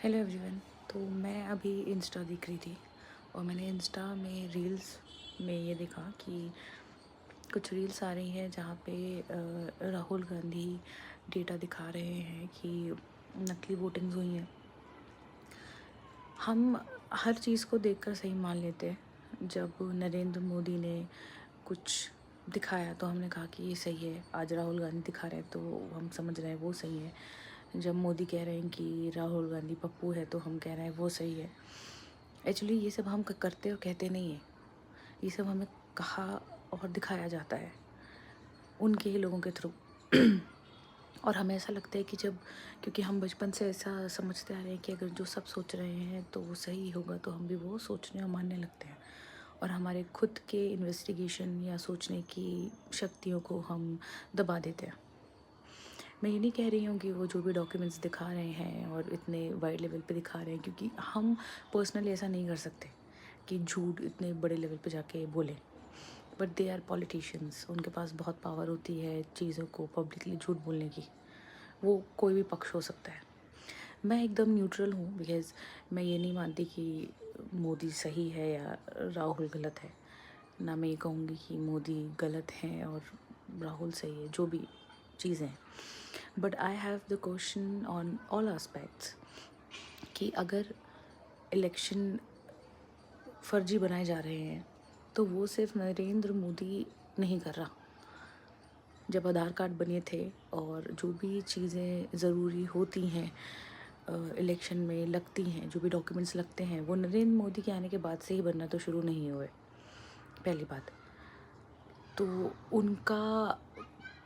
Hello everyone. तो मैं अभी इंस्टा देख रही थी और मैंने इंस्टा में रील्स में ये देखा कि कुछ रील्स आ रही है जहाँ पे राहुल गांधी डेटा दिखा रहे हैं कि नकली वोटिंग्स हुई हैं। हम हर चीज़ को देखकर सही मान लेते हैं। जब नरेंद्र मोदी ने कुछ दिखाया तो हमने कहा कि ये सही है। आज राहुल गांधी दिखा रहे हैं तो हम समझ रहे हैं वो सही है। जब मोदी कह रहे हैं कि राहुल गांधी पप्पू है तो हम कह रहे हैं वो सही है। एक्चुअली ये सब हम करते और कहते नहीं हैं, ये सब हमें कहा और दिखाया जाता है उनके ही लोगों के थ्रू। और हमें ऐसा लगता है कि जब, क्योंकि हम बचपन से ऐसा समझते आ रहे हैं कि अगर जो सब सोच रहे हैं तो वो सही होगा, तो हम भी वो सोचने और मानने लगते हैं और हमारे खुद के इन्वेस्टिगेशन या सोचने की शक्तियों को हम दबा देते हैं। मैं ये नहीं कह रही हूँ कि वो जो भी डॉक्यूमेंट्स दिखा रहे हैं और इतने वाइड लेवल पे दिखा रहे हैं, क्योंकि हम पर्सनली ऐसा नहीं कर सकते कि झूठ इतने बड़े लेवल पे जाके बोलें। बट दे आर पॉलिटिशियंस, उनके पास बहुत पावर होती है चीज़ों को पब्लिकली झूठ बोलने की। वो कोई भी पक्ष हो सकता है। मैं एकदम न्यूट्रल हूँ बिकॉज़ मैं ये नहीं मानती कि मोदी सही है या राहुल गलत है। ना मैं ये कहूँगी कि मोदी गलत है और राहुल सही है, जो भी चीज़ें हैं। But I have the question on all aspects कि अगर इलेक्शन फर्जी बनाए जा रहे हैं तो वो सिर्फ नरेंद्र मोदी नहीं कर रहा। जब आधार कार्ड बने थे और जो भी चीज़ें ज़रूरी होती हैं इलेक्शन में लगती हैं, जो भी डॉक्यूमेंट्स लगते हैं, वो नरेंद्र मोदी के आने के बाद से ही बनना तो शुरू नहीं हुए। पहली बात तो उनका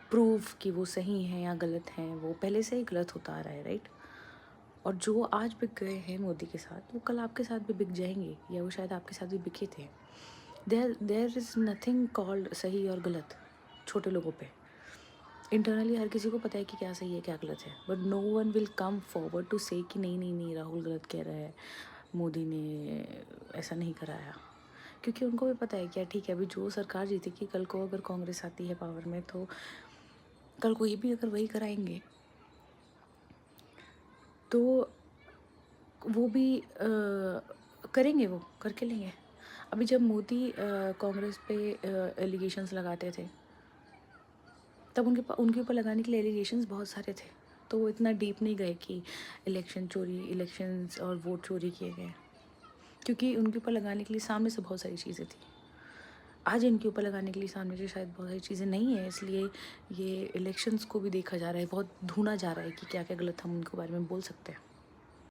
प्रूफ कि वो सही हैं या गलत हैं वो पहले से ही गलत होता आ रहा है, राइट। और जो आज बिक गए हैं मोदी के साथ वो कल आपके साथ भी बिक जाएंगे, या वो शायद आपके साथ भी बिके थे। देयर इज़ नथिंग कॉल्ड सही और गलत छोटे लोगों पे। इंटरनली हर किसी को पता है कि क्या सही है क्या गलत है, but no one will come forward to say कि नहीं नहीं नहीं राहुल गलत कह रहा है, मोदी ने ऐसा नहीं कराया। क्योंकि उनको भी पता है क्या, ठीक है अभी जो सरकार जीतेगी, कल को अगर कांग्रेस आती है पावर में तो कल को ये भी अगर वही कराएंगे तो वो भी करेंगे, वो करके लेंगे। अभी जब मोदी कांग्रेस पे एलिगेशंस लगाते थे तब उनके ऊपर लगाने के लिए एलिगेशंस बहुत सारे थे, तो वो इतना डीप नहीं गए कि इलेक्शन चोरी, इलेक्शंस और वोट चोरी किए गए, क्योंकि उनके ऊपर लगाने के लिए सामने से बहुत सारी चीज़ें थी। आज इनके ऊपर लगाने के लिए सामने से शायद बहुत सारी चीज़ें नहीं है, इसलिए ये इलेक्शंस को भी देखा जा रहा है, बहुत ढूंढा जा रहा है कि क्या क्या गलत हम उनके बारे में बोल सकते हैं।